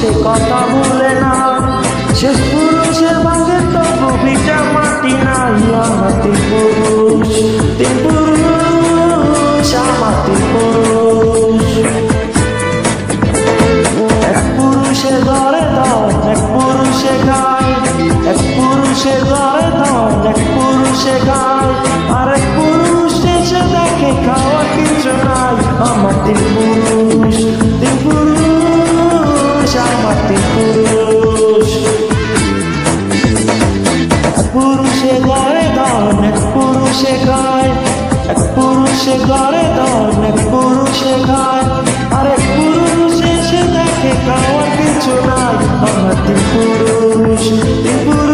সে কথা ভুলে না, শেষ পুরুষের ভাগে তবু ভিটা মাটি নাই। আমার তিন পুরুষ, তিন পুরুষ, আমার তিন পুরুষ। এক পুরুষের ঘরে ধন, এক পুরুষে খায়, এক পুরুষের ঘরে ধন, এক পুরুষে খায়, আর এক পুরুষ এসে দেখে খাওয়ার কিছু নাই। আমার তিন পুরুষ, তিন পুরুষ, আমার তিন পুরুষ। এক পুরুষে ঘরে ধন, এক পুরুষে খায়, এক পুরুষে ঘরে ধন, এক পুরুষে খায়, আর এক পুরুষ এসে দেখে খাওয়ার কিছু নাই। আমার তিন পুরুষ, তিন পুরুষ।